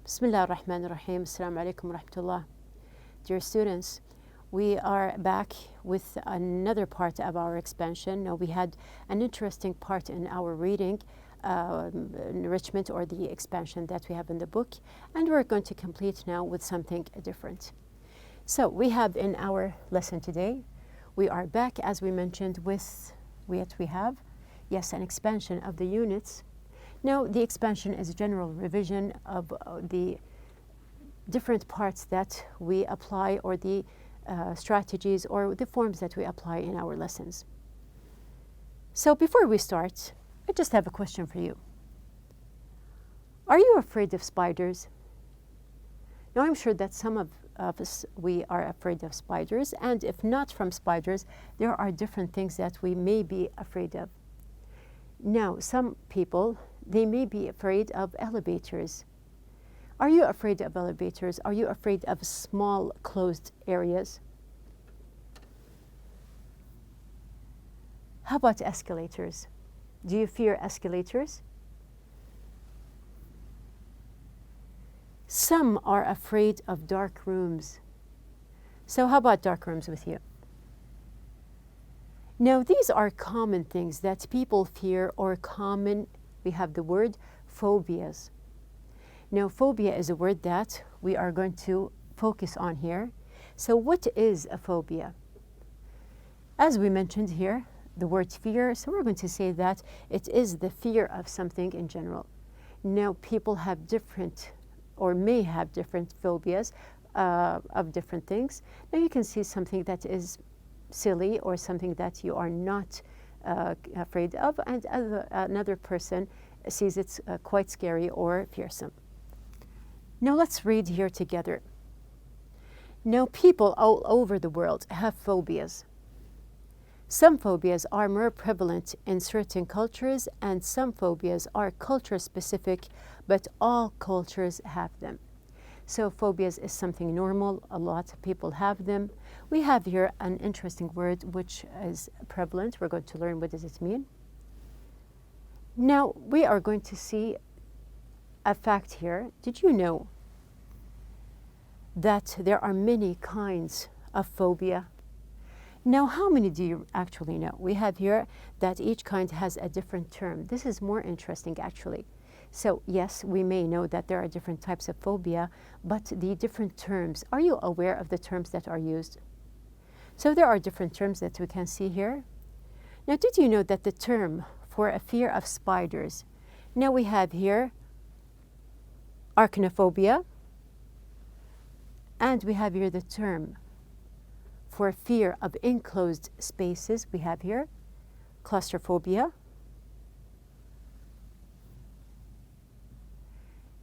Bismillah ar-Rahman ar-Rahim. Assalamu alaikum wa rahmatullah. Dear students, we are back with another part of our expansion. Now, we had an interesting part in our reading, enrichment or the expansion that we have in the book, and we're going to complete now with something different. So we have in our lesson today, we are back, as we mentioned, with what we have. Yes, an expansion of the units. Now, the expansion is a general revision of the different parts that we apply, or the strategies or the forms that we apply in our lessons. So before we start, I just have a question for you. Are you afraid of spiders? Now, I'm sure that some of us, we are afraid of spiders, and if not from spiders, there are different things that we may be afraid of. Now, some people, they may be afraid of elevators. Are you afraid of elevators? Are you afraid of small closed areas? How about escalators? Do you fear escalators? Some are afraid of dark rooms. So how about dark rooms with you? Now, these are common things that people fear, or common, we have the word phobias. Now, phobia is a word that we are going to focus on here. So what is a phobia? As we mentioned here, the word fear, so we're going to say that it is the fear of something in general. Now, people have different, or may have different phobias of different things. Now, you can see something that is silly, or something that you are not afraid of, and another person sees it quite scary or fearsome. Now, let's read here together. Now, people all over the world have phobias. Some phobias are more prevalent in certain cultures, and some phobias are culture specific, but all cultures have them. So phobias is something normal. A lot of people have them. We have here an interesting word which is prevalent. We're going to learn what does it mean. Now, we are going to see a fact here. Did you know that there are many kinds of phobia? Now, how many do you actually know? We have here that each kind has a different term. This is more interesting, actually. So, yes, we may know that there are different types of phobia, but the different terms, are you aware of the terms that are used? So there are different terms that we can see here. Now, did you know that the term for a fear of spiders, now we have here arachnophobia, and we have here the term for fear of enclosed spaces, we have here claustrophobia.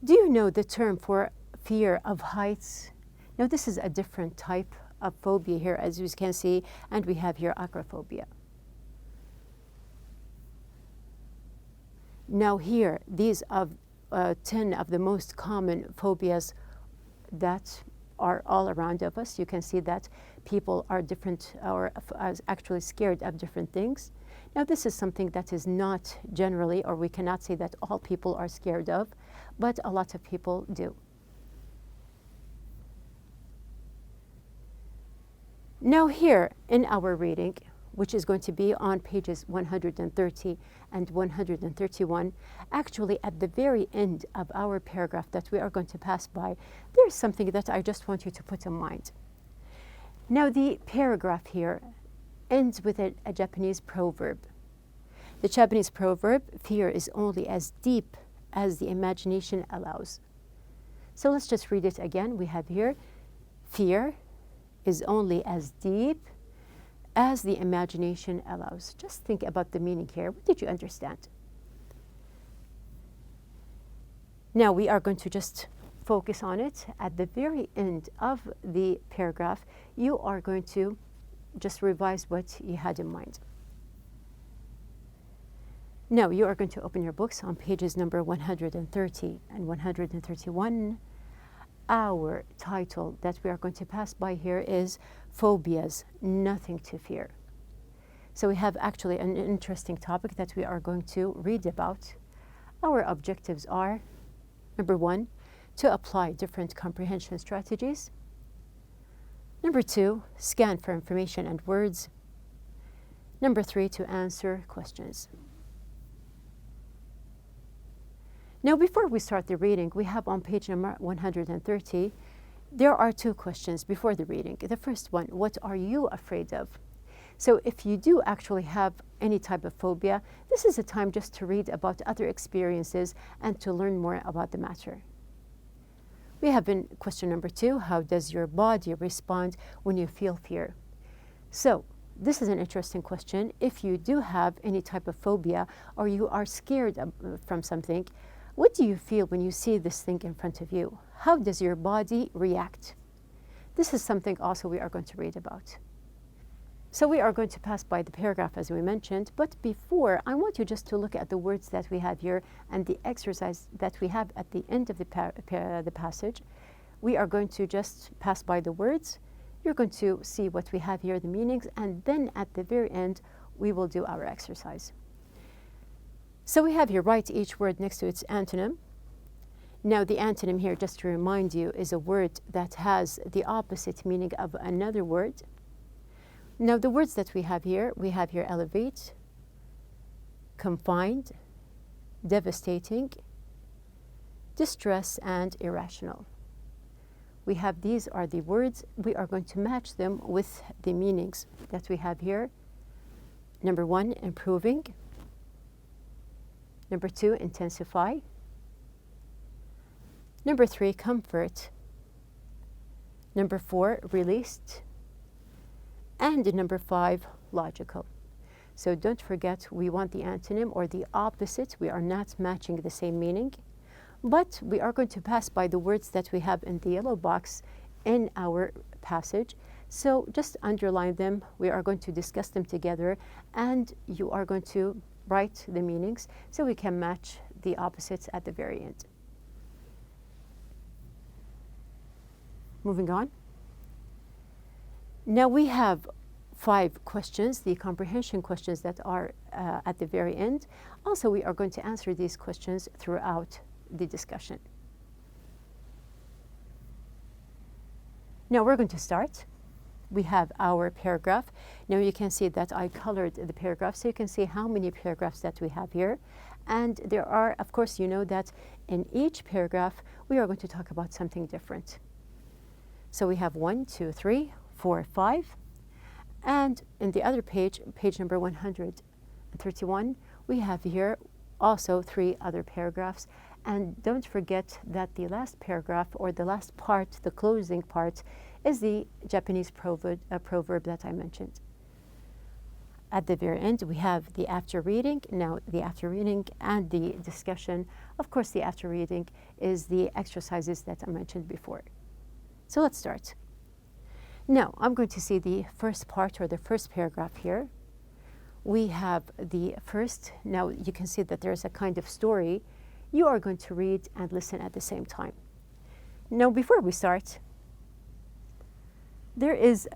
Do you know the term for fear of heights? Now, this is a different type of phobia here, as you can see, and we have here acrophobia. Now, here, these are 10 of the most common phobias that are all around of us. You can see that people are different, or actually scared of different things. Now, this is something that is not generally, or we cannot say that all people are scared of, but a lot of people do. Now, here in our reading, which is going to be on pages 130 and 131, actually at the very end of our paragraph that we are going to pass by, there's something that I just want you to put in mind. Now, the paragraph here ends with a Japanese proverb. The Japanese proverb, fear is only as deep as the imagination allows. So let's just read it again. We have here, fear is only as deep as the imagination allows. Just think about the meaning here. What did you understand? Now, we are going to just focus on it. At the very end of the paragraph, you are going to just revise what you had in mind. Now, you are going to open your books on pages number 130 and 131. Our title that we are going to pass by here is Phobias, Nothing to Fear. So we have actually an interesting topic that we are going to read about. Our objectives are, number one, to apply different comprehension strategies. Number 2, scan for information and words. Number 3, to answer questions. Now, before we start the reading, we have on page number 130, there are 2 questions before the reading. The first one, what are you afraid of? So if you do actually have any type of phobia, this is a time just to read about other experiences and to learn more about the matter. We have in question number 2, how does your body respond when you feel fear? So this is an interesting question. If you do have any type of phobia or you are scared from something, what do you feel when you see this thing in front of you? How does your body react? This is something also we are going to read about. So we are going to pass by the paragraph as we mentioned, but before, I want you just to look at the words that we have here and the exercise that we have at the end of the passage. We are going to just pass by the words. You're going to see what we have here, the meanings, and then at the very end, we will do our exercise. So we have here, write each word next to its antonym. Now the antonym here, just to remind you, is a word that has the opposite meaning of another word. Now the words that we have here elevate, confined, devastating, distress, and irrational. These are the words. We are going to match them with the meanings that we have here. Number 1, improving. Number 2, intensify. Number 3, comfort. Number 4, released. And number 5, logical. So don't forget, we want the antonym or the opposite. We are not matching the same meaning, but we are going to pass by the words that we have in the yellow box in our passage. So just underline them. We are going to discuss them together, and you are going to write the meanings so we can match the opposites at the very end. Moving on. Now we have 5 questions, the comprehension questions that are at the very end. Also, we are going to answer these questions throughout the discussion. Now we're going to start. We have our paragraph. Now you can see that I colored the paragraph, so you can see how many paragraphs that we have here. And there are, of course, you know that in each paragraph, we are going to talk about something different. So we have 1, 2, 3, 4, 5. And in the other page, page number 131, we have here also 3 other paragraphs. And don't forget that the last paragraph, or the last part, the closing part, is the Japanese proverb that I mentioned. At the very end, we have the after reading. Now, the after reading and the discussion. Of course, the after reading is the exercises that I mentioned before. So let's start. Now, I'm going to see the first part or the first paragraph here. We have the first. Now, you can see that there's a kind of story. You are going to read and listen at the same time. Now, before we start, there is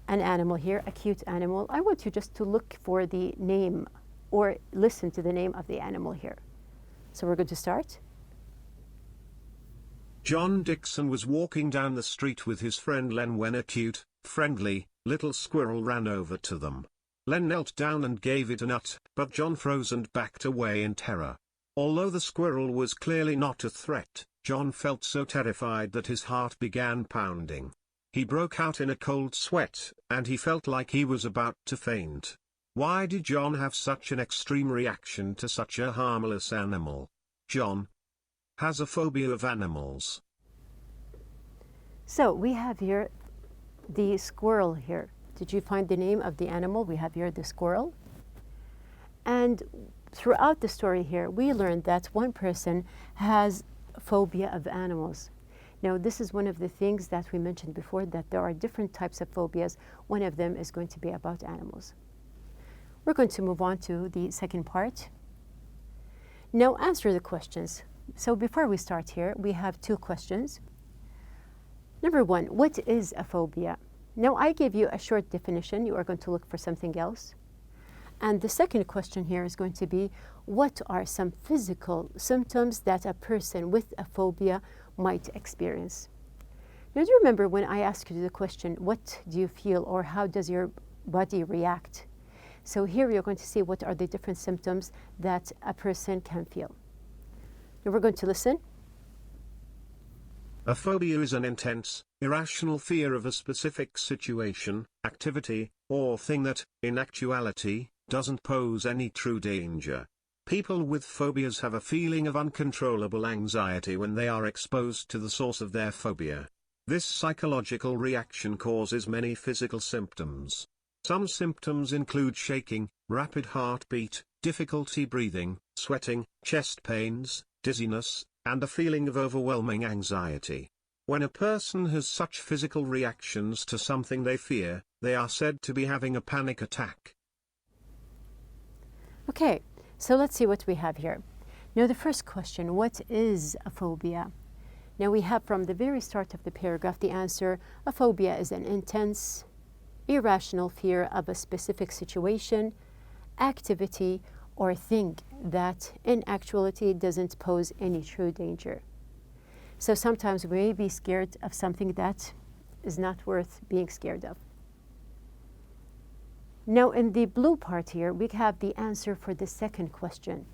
an animal here, a cute animal. I want you just to look for the name or listen to the name of the animal here. So we're going to start. John Dixon was walking down the street with his friend Len when a cute, friendly, little squirrel ran over to them. Len knelt down and gave it a nut, but John froze and backed away in terror. Although the squirrel was clearly not a threat, John felt so terrified that his heart began pounding. He broke out in a cold sweat, and he felt like he was about to faint. Why did John have such an extreme reaction to such a harmless animal? John has a phobia of animals. So we have here the squirrel here. Did you find the name of the animal? We have here the squirrel. And throughout the story here, we learned that one person has phobia of animals. Now, this is one of the things that we mentioned before, that there are different types of phobias. One of them is going to be about animals. We're going to move on to the second part. Now, answer the questions. So before we start here, we have 2 questions. Number 1, what is a phobia? Now, I gave you a short definition. You are going to look for something else. And the second question here is going to be, what are some physical symptoms that a person with a phobia might experience. Now, do you remember when I asked you the question, what do you feel or how does your body react? So here you're going to see what are the different symptoms that a person can feel. Now we're going to listen. A phobia is an intense, irrational fear of a specific situation, activity, or thing that, in actuality, doesn't pose any true danger. People with phobias have a feeling of uncontrollable anxiety when they are exposed to the source of their phobia. This psychological reaction causes many physical symptoms. Some symptoms include shaking, rapid heartbeat, difficulty breathing, sweating, chest pains, dizziness, and a feeling of overwhelming anxiety. When a person has such physical reactions to something they fear, they are said to be having a panic attack. Okay, so let's see what we have here. Now the first question, what is a phobia? Now we have from the very start of the paragraph the answer, a phobia is an intense, irrational fear of a specific situation, activity, or thing that in actuality doesn't pose any true danger. So sometimes we may be scared of something that is not worth being scared of. Now in the blue part here, we have the answer for the second question.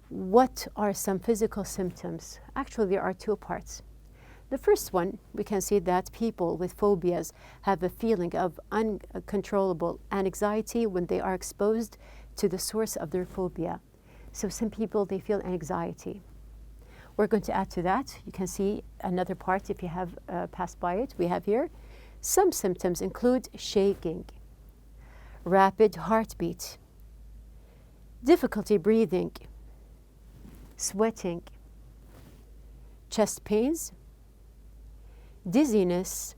What are some physical symptoms? Actually, there are two parts. The first one, we can see that people with phobias have a feeling of uncontrollable anxiety when they are exposed to the source of their phobia. So some people, they feel anxiety. We're going to add to that. You can see another part if you have passed by it. We have here, some symptoms include shaking, rapid heartbeat, difficulty breathing, sweating, chest pains, dizziness,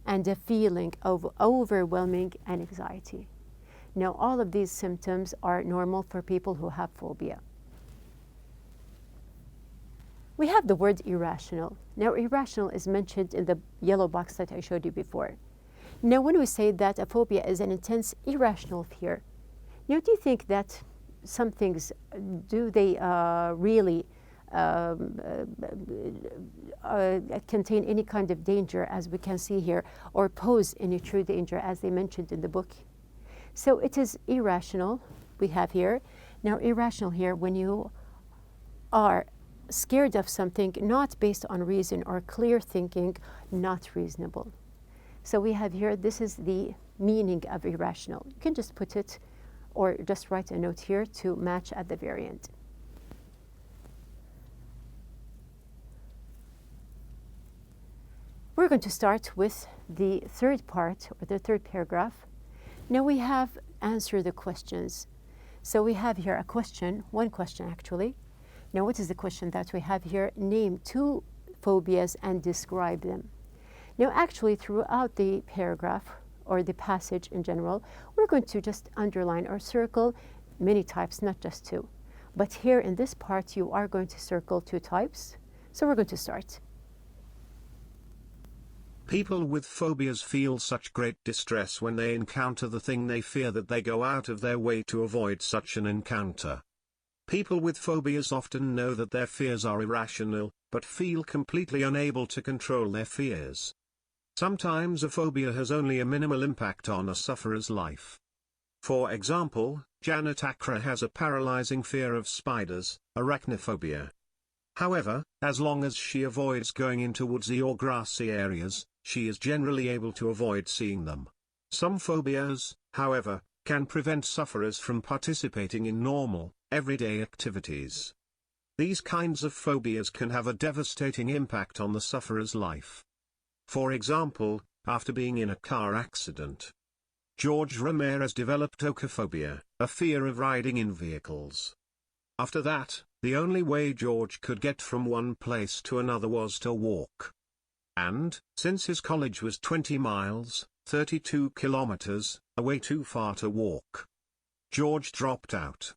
and a feeling of overwhelming anxiety. Now, all of these symptoms are normal for people who have phobia. We have the word irrational. Now, irrational is mentioned in the yellow box that I showed you before. Now, when we say that a phobia is an intense, irrational fear, now do you think that some things, do they really contain any kind of danger, as we can see here, or pose any true danger, as they mentioned in the book? So it is irrational, we have here. Now, irrational here, when you are scared of something not based on reason or clear thinking, not reasonable. So we have here, this is the meaning of irrational. You can just put it or just write a note here to match at the very end. We're going to start with the third part, or the third paragraph. Now we have answered the questions. So we have here a question, one question actually. Now what is the question that we have here? Name two phobias and describe them. Now actually throughout the paragraph, or the passage in general, we're going to just underline or circle many types, not just two. But here in this part, you are going to circle two types. So we're going to start. People with phobias feel such great distress when they encounter the thing they fear that they go out of their way to avoid such an encounter. People with phobias often know that their fears are irrational, but feel completely unable to control their fears. Sometimes a phobia has only a minimal impact on a sufferer's life. For example, Janet Accra has a paralyzing fear of spiders, arachnophobia. However, as long as she avoids going into woodsy or grassy areas, she is generally able to avoid seeing them. Some phobias, however, can prevent sufferers from participating in normal, everyday activities. These kinds of phobias can have a devastating impact on the sufferer's life. For example, after being in a car accident, George Ramirez developed ocophobia, a fear of riding in vehicles. After that, the only way George could get from one place to another was to walk. And, since his college was 20 miles, 32 kilometers, away too far to walk, George dropped out.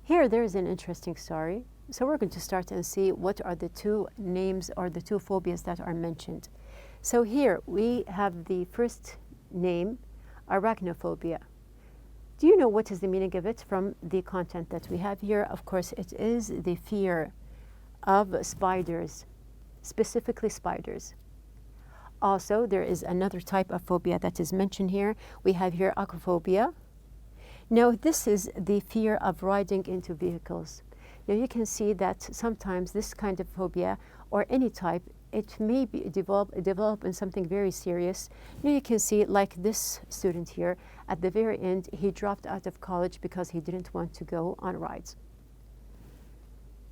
Here there is an interesting story. So we're going to start and see what are the two names or the two phobias that are mentioned. So here we have the first name, arachnophobia. Do you know what is the meaning of it from the content that we have here? Of course, it is the fear of spiders, specifically spiders. Also, there is another type of phobia that is mentioned here. We have here acrophobia. Now, this is the fear of riding into vehicles. Now, you can see that sometimes this kind of phobia, or any type, it may be develop in something very serious. Now, you can see, like this student here, at the very end, he dropped out of college because he didn't want to go on rides.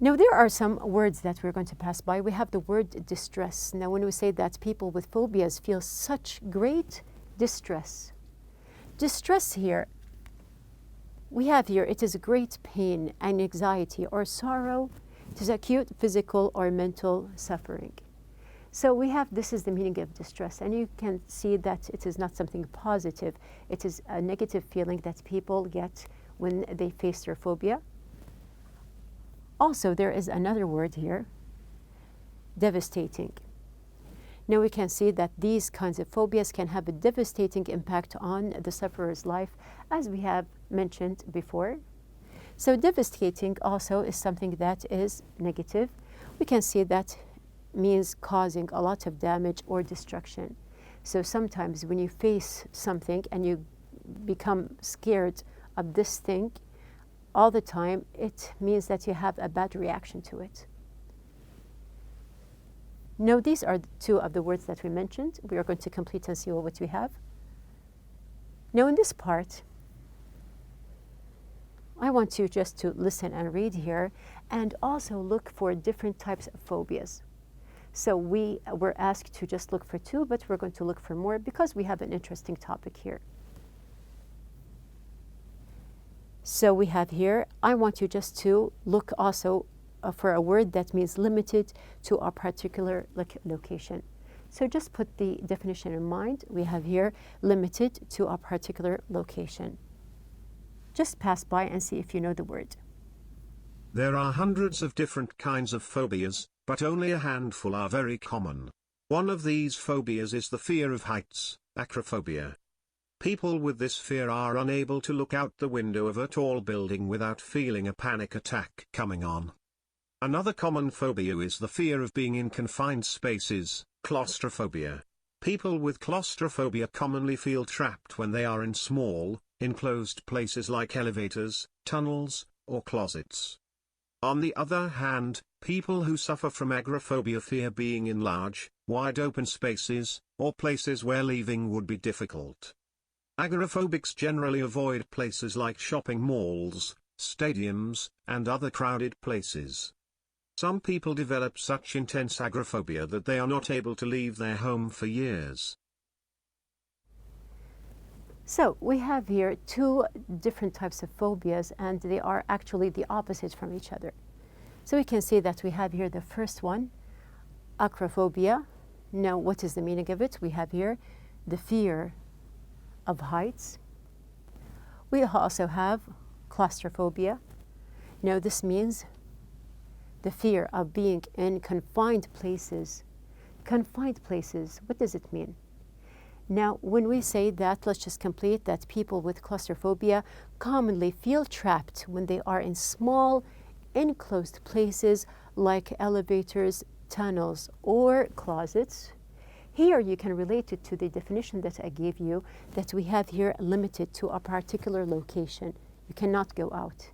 Now, there are some words that we're going to pass by. We have the word distress. Now, when we say that people with phobias feel such great distress. Distress here, we have here, it is great pain and anxiety or sorrow. It is acute physical or mental suffering. So we have, this is the meaning of distress. And you can see that it is not something positive. It is a negative feeling that people get when they face their phobia. Also, there is another word here, devastating. Now we can see that these kinds of phobias can have a devastating impact on the sufferer's life, as we have mentioned before. So devastating also is something that is negative. We can see that means causing a lot of damage or destruction. So sometimes when you face something and you become scared of this thing, all the time, it means that you have a bad reaction to it. Now, these are two of the words that we mentioned. We are going to complete and see what we have. Now, in this part, I want you just to listen and read here, and also look for different types of phobias. So we were asked to just look for two, but we're going to look for more because we have an interesting topic here. So we have here, I want you just to look also for a word that means limited to a particular location. So just put the definition in mind. We have here, limited to a particular location. Just pass by and see if you know the word. There are hundreds of different kinds of phobias, but only a handful are very common. One of these phobias is the fear of heights, acrophobia. People with this fear are unable to look out the window of a tall building without feeling a panic attack coming on. Another common phobia is the fear of being in confined spaces, claustrophobia. People with claustrophobia commonly feel trapped when they are in small, enclosed places like elevators, tunnels, or closets. On the other hand, people who suffer from agoraphobia fear being in large, wide-open spaces, or places where leaving would be difficult. Agoraphobics generally avoid places like shopping malls, stadiums, and other crowded places. Some people develop such intense agoraphobia that they are not able to leave their home for years. So we have here two different types of phobias, and they are actually the opposite from each other. So we can see that we have here the first one, acrophobia. Now, what is the meaning of it? We have here the fear of heights. We also have claustrophobia. Now, this means the fear of being in confined places. Confined places, what does it mean? Now, when we say that, let's just complete that people with claustrophobia commonly feel trapped when they are in small, enclosed places like elevators, tunnels, or closets. Here you can relate it to the definition that I gave you, that we have here limited to a particular location. You cannot go out.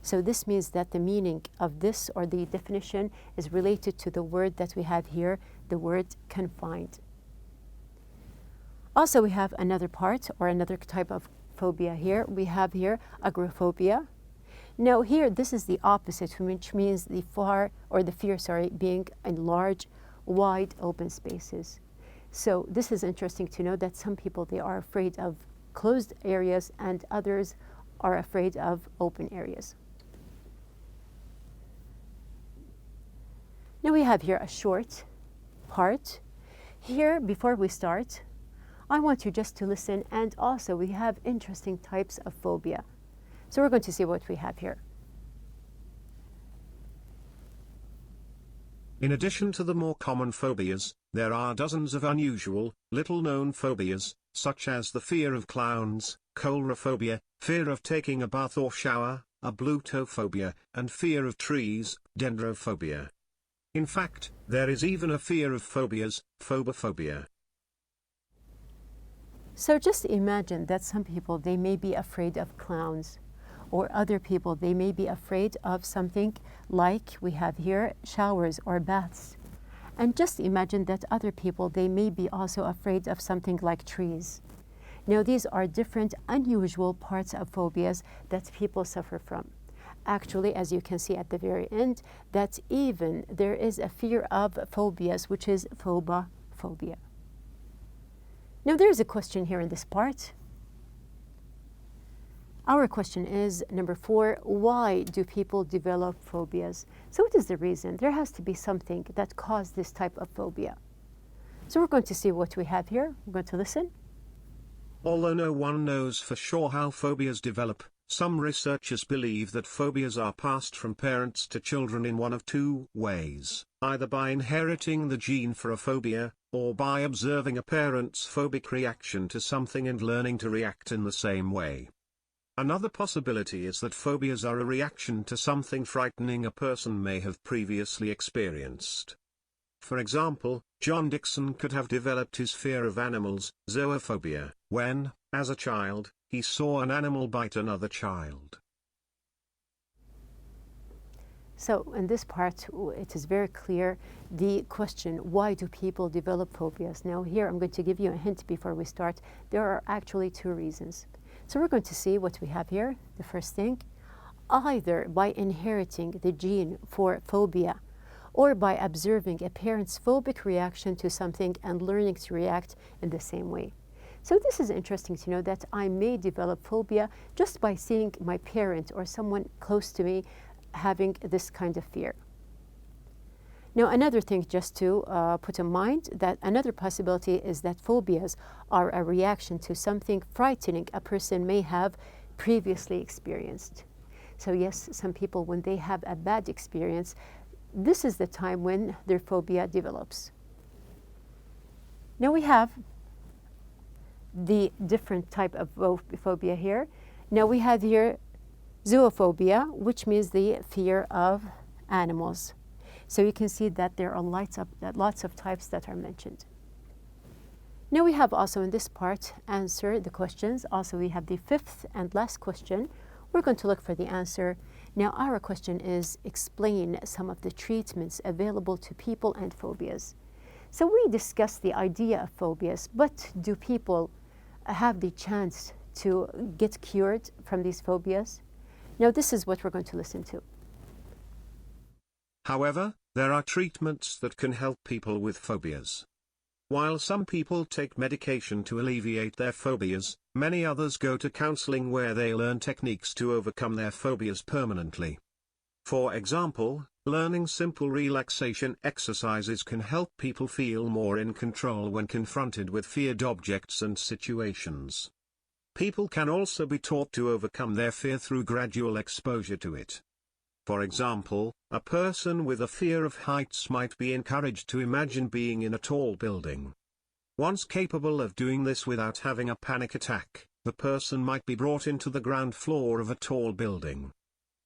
So this means that the meaning of this, or the definition, is related to the word that we have here, the word confined. Also, we have another part, or another type of phobia here. We have here agoraphobia. Now here, this is the opposite, which means the fear, being in large, wide open spaces. So this is interesting to know that some people, they are afraid of closed areas, and others are afraid of open areas. Now we have here a short part. Here, before we start, I want you just to listen, and also we have interesting types of phobia. So we're going to see what we have here. In addition to the more common phobias, there are dozens of unusual, little-known phobias, such as the fear of clowns, coulrophobia, fear of taking a bath or shower, ablutophobia, and fear of trees, dendrophobia. In fact, there is even a fear of phobias, phobophobia. So just imagine that some people, they may be afraid of clowns, or other people, they may be afraid of something like we have here, showers or baths. And just imagine that other people, they may be also afraid of something like trees. Now, these are different unusual parts of phobias that people suffer from. Actually, as you can see at the very end, that even there is a fear of phobias, which is phobophobia. Now, there's a question here in this part. Our question is number 4, why do people develop phobias? So what is the reason? There has to be something that caused this type of phobia. So we're going to see what we have here. We're going to listen. Although no one knows for sure how phobias develop, some researchers believe that phobias are passed from parents to children in one of two ways, either by inheriting the gene for a phobia, or by observing a parent's phobic reaction to something and learning to react in the same way. Another possibility is that phobias are a reaction to something frightening a person may have previously experienced. For example, John Dixon could have developed his fear of animals, zoophobia, when, as a child, he saw an animal bite another child. So in this part, it is very clear the question, why do people develop phobias? Now here I'm going to give you a hint before we start. There are actually 2 reasons. So we're going to see what we have here. The first thing, either by inheriting the gene for phobia or by observing a parent's phobic reaction to something and learning to react in the same way. So this is interesting to know that I may develop phobia just by seeing my parent or someone close to me having this kind of fear. Now, another thing just to put in mind, that another possibility is that phobias are a reaction to something frightening a person may have previously experienced. So yes, some people, when they have a bad experience, this is the time when their phobia develops. Now we have the different type of phobia here. Now we have here zoophobia, which means the fear of animals. So you can see that there are lots of types that are mentioned. Now we have also in this part answer the questions. Also we have the 5th and last question. We're going to look for the answer. Now our question is, explain some of the treatments available to people and phobias. So we discussed the idea of phobias, but do people have the chance to get cured from these phobias? Now this is what we're going to listen to. However, there are treatments that can help people with phobias. While some people take medication to alleviate their phobias, many others go to counseling where they learn techniques to overcome their phobias permanently. For example, learning simple relaxation exercises can help people feel more in control when confronted with feared objects and situations. People can also be taught to overcome their fear through gradual exposure to it. For example, a person with a fear of heights might be encouraged to imagine being in a tall building. Once capable of doing this without having a panic attack, the person might be brought into the ground floor of a tall building.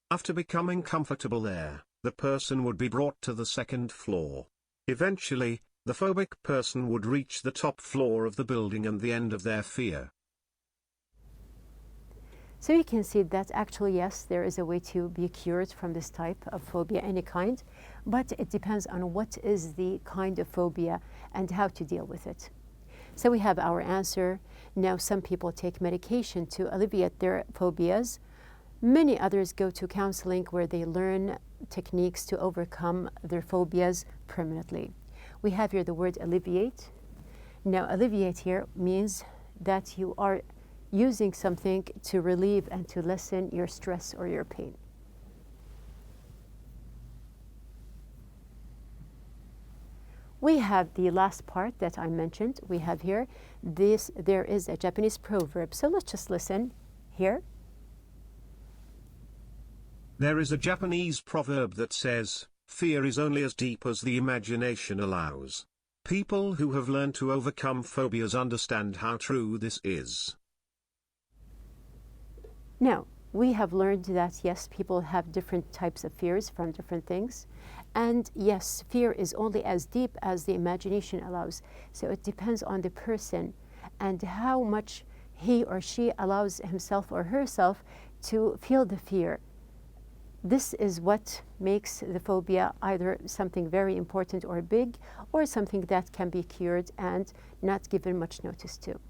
After becoming comfortable there, the person would be brought to the 2nd floor. Eventually, the phobic person would reach the top floor of the building and the end of their fear. So you can see that actually, yes, there is a way to be cured from this type of phobia, any kind, but it depends on what is the kind of phobia and how to deal with it. So we have our answer. Now some people take medication to alleviate their phobias. Many others go to counseling where they learn techniques to overcome their phobias permanently. We have here the word alleviate. Now alleviate here means that you are using something to relieve and to lessen your stress or your pain. We have the last part that I mentioned. We have here there is a Japanese proverb. So let's just listen here. There is a Japanese proverb that says, "Fear is only as deep as the imagination allows." People who have learned to overcome phobias understand how true this is. Now, we have learned that yes, people have different types of fears from different things, And yes, fear is only as deep as the imagination allows. So it depends on the person and how much he or she allows himself or herself to feel the fear. This is what makes the phobia either something very important or big, or something that can be cured and not given much notice to.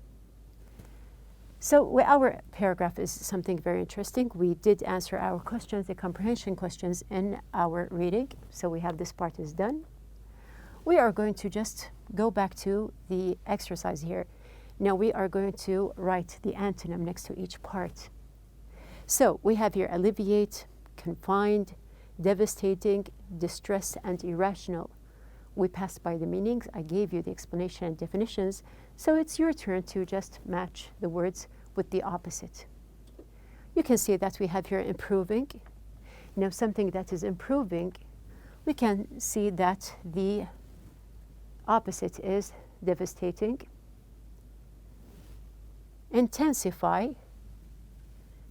So our paragraph is something very interesting. We did answer our questions, the comprehension questions, in our reading. So we have this part is done. We are going to just go back to the exercise here. Now we are going to write the antonym next to each part. So we have here alleviate, confined, devastating, distress, and irrational. We passed by the meanings. I gave you the explanation and definitions. So it's your turn to just match the words with the opposite. You can see that we have here improving. Now something that is improving, we can see that the opposite is devastating. Intensify,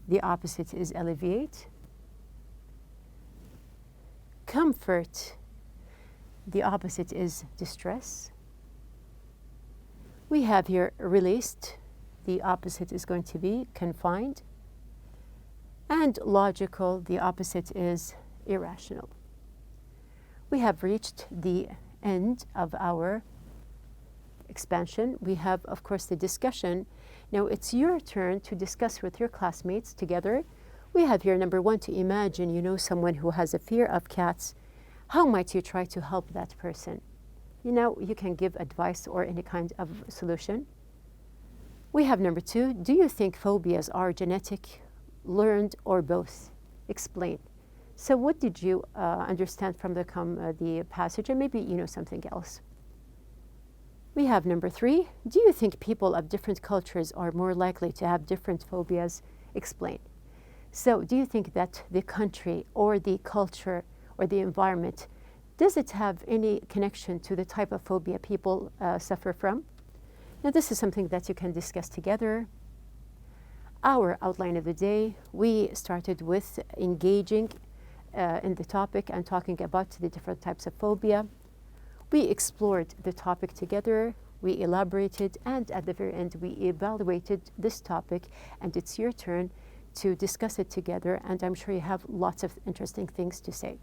the opposite is alleviate. Comfort, the opposite is distress. We have here released, the opposite is going to be confined. And logical, the opposite is irrational. We have reached the end of our expansion. We have, of course, the discussion. Now it's your turn to discuss with your classmates together. We have here number 1, to imagine you know someone who has a fear of cats. How might you try to help that person? You know, you can give advice or any kind of solution. We have number 2, do you think phobias are genetic, learned, or both? Explain. So what did you understand from the passage, and maybe you know something else? We have number 3, do you think people of different cultures are more likely to have different phobias? Explain. So do you think that the country or the culture or the environment, does it have any connection to the type of phobia people suffer from? Now this is something that you can discuss together. Our outline of the day, we started with engaging in the topic and talking about the different types of phobia. We explored the topic together, we elaborated, and at the very end we evaluated this topic, and it's your turn to discuss it together, and I'm sure you have lots of interesting things to say.